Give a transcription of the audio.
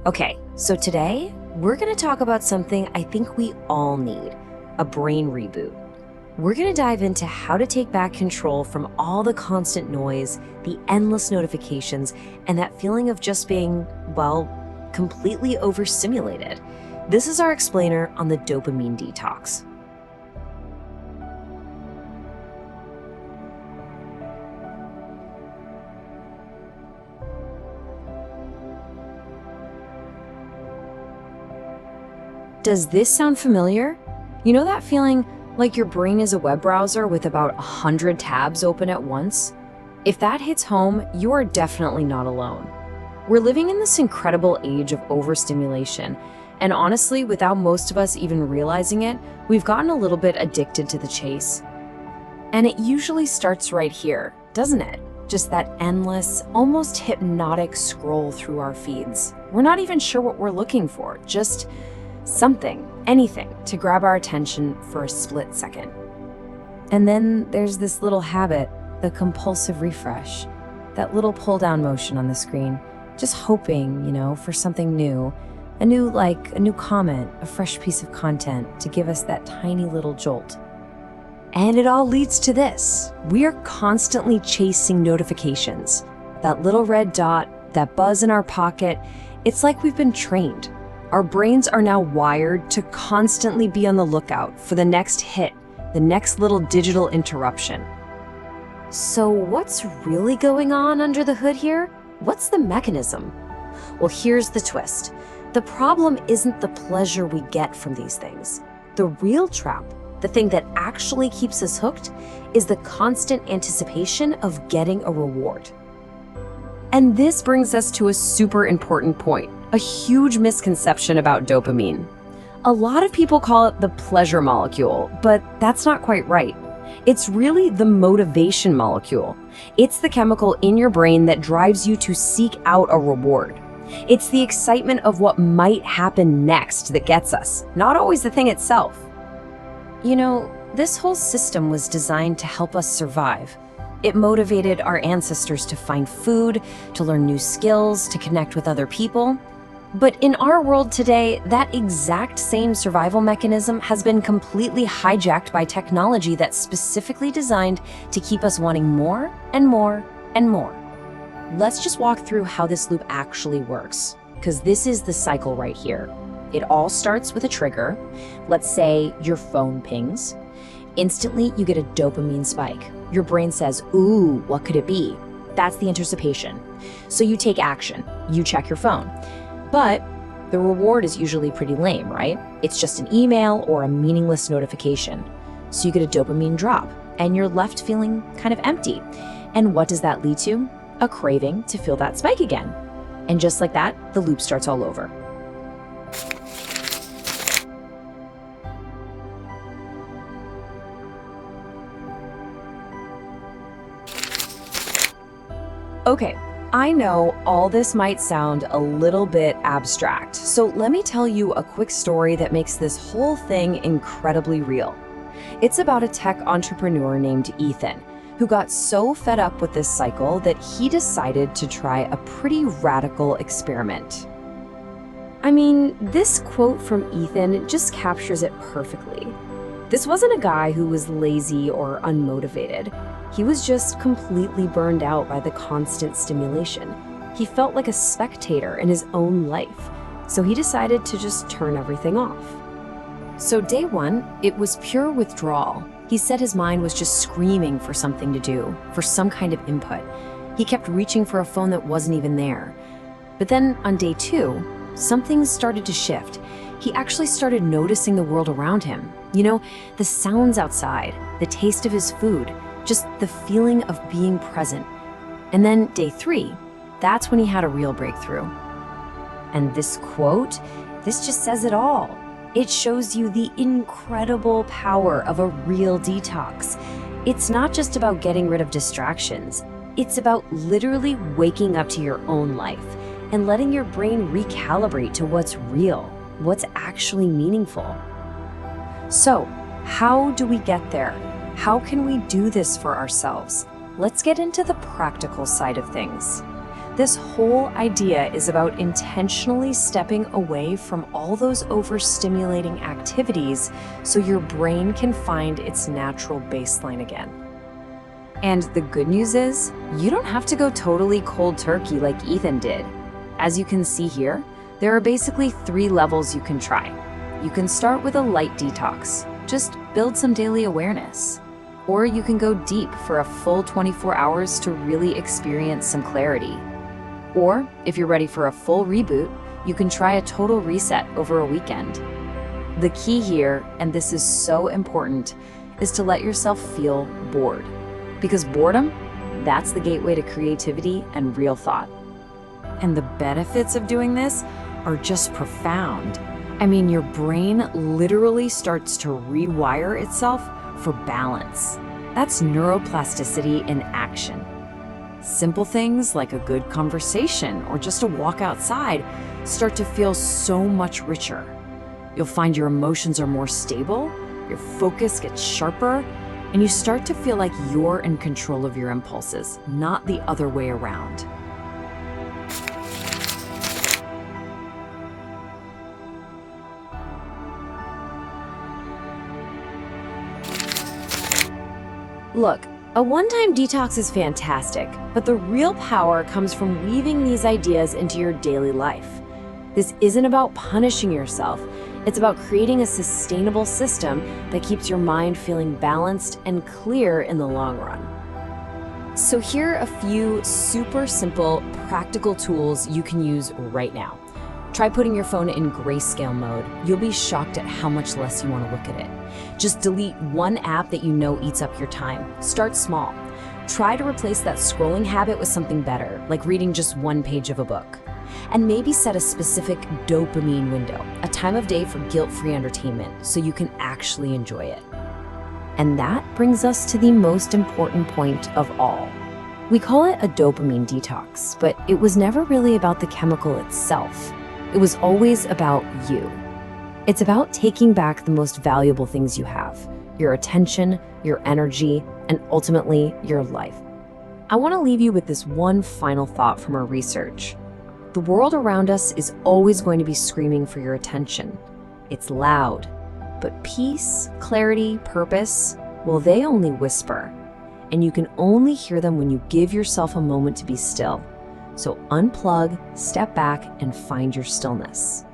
Okay, so today we're going to talk about something I think we all need, a brain reboot. We're going to dive into how to take back control from all the constant noise, the endless notifications, and that feeling of just being, well, completely overstimulated. This is our explainer on the dopamine detox. Does this sound familiar? You know that feeling like your brain is a web browser with about 100 tabs open at once? If that hits home, you are definitely not alone. We're living in this incredible age of overstimulation, and honestly, without most of us even realizing it, we've gotten a little bit addicted to the chase. And it usually starts right here, doesn't it? Just that endless, almost hypnotic scroll through our feeds. We're not even sure what we're looking for, just something, anything, to grab our attention for a split second. And then there's this little habit, the compulsive refresh, that little pull-down motion on the screen, just hoping, for something new, a new like, a new comment, a fresh piece of content to give us that tiny little jolt. And it all leads to this. We are constantly chasing notifications. That little red dot, that buzz in our pocket, it's like we've been trained. Our brains are now wired to constantly be on the lookout for the next hit, the next little digital interruption. So what's really going on under the hood here? What's the mechanism? Well, here's the twist. The problem isn't the pleasure we get from these things. The real trap, the thing that actually keeps us hooked, is the constant anticipation of getting a reward. And this brings us to a super important point, a huge misconception about dopamine. A lot of people call it the pleasure molecule, but that's not quite right. It's really the motivation molecule. It's the chemical in your brain that drives you to seek out a reward. It's the excitement of what might happen next that gets us, not always the thing itself. This whole system was designed to help us survive. It motivated our ancestors to find food, to learn new skills, to connect with other people. But in our world today, that exact same survival mechanism has been completely hijacked by technology that's specifically designed to keep us wanting more and more and more. Let's just walk through how this loop actually works, because this is the cycle right here. It all starts with a trigger. Let's say your phone pings. Instantly, you get a dopamine spike. Your brain says, ooh, what could it be? That's the anticipation. So you take action. You check your phone. But the reward is usually pretty lame, right? It's just an email or a meaningless notification. So you get a dopamine drop, and you're left feeling kind of empty. And what does that lead to? A craving to feel that spike again. And just like that, the loop starts all over. Okay, I know all this might sound a little bit abstract, so let me tell you a quick story that makes this whole thing incredibly real. It's about a tech entrepreneur named Ethan, who got so fed up with this cycle that he decided to try a pretty radical experiment. I mean, this quote from Ethan just captures it perfectly. This wasn't a guy who was lazy or unmotivated. He was just completely burned out by the constant stimulation. He felt like a spectator in his own life, so he decided to just turn everything off. So day one, it was pure withdrawal. He said his mind was just screaming for something to do, for some kind of input. He kept reaching for a phone that wasn't even there. But then on day two, something started to shift. He actually started noticing the world around him. The sounds outside, the taste of his food, just the feeling of being present. And then day three, that's when he had a real breakthrough. And this quote, this just says it all. It shows you the incredible power of a real detox. It's not just about getting rid of distractions. It's about literally waking up to your own life and letting your brain recalibrate to what's real, what's actually meaningful. So, how do we get there? How can we do this for ourselves? Let's get into the practical side of things. This whole idea is about intentionally stepping away from all those overstimulating activities so your brain can find its natural baseline again. And the good news is, you don't have to go totally cold turkey like Ethan did. As you can see here, there are basically 3 levels you can try. You can start with a light detox, just build some daily awareness. Or you can go deep for a full 24 hours to really experience some clarity. Or, if you're ready for a full reboot, you can try a total reset over a weekend. The key here, and this is so important, is to let yourself feel bored. Because boredom, that's the gateway to creativity and real thought. And the benefits of doing this are just profound. I mean, your brain literally starts to rewire itself for balance. That's neuroplasticity in action. Simple things like a good conversation or just a walk outside start to feel so much richer. You'll find your emotions are more stable, your focus gets sharper, and you start to feel like you're in control of your impulses, not the other way around. Look, a one-time detox is fantastic, but the real power comes from weaving these ideas into your daily life. This isn't about punishing yourself. It's about creating a sustainable system that keeps your mind feeling balanced and clear in the long run. So here are a few super simple, practical tools you can use right now. Try putting your phone in grayscale mode. You'll be shocked at how much less you want to look at it. Just delete one app that you know eats up your time. Start small. Try to replace that scrolling habit with something better, like reading just one page of a book. And maybe set a specific dopamine window, a time of day for guilt-free entertainment, so you can actually enjoy it. And that brings us to the most important point of all. We call it a dopamine detox, but it was never really about the chemical itself. It was always about you. It's about taking back the most valuable things you have, your attention, your energy, and ultimately your life. I want to leave you with this one final thought from our research. The world around us is always going to be screaming for your attention. It's loud, but peace, clarity, purpose, well, they only whisper. And you can only hear them when you give yourself a moment to be still. So unplug, step back, and find your stillness.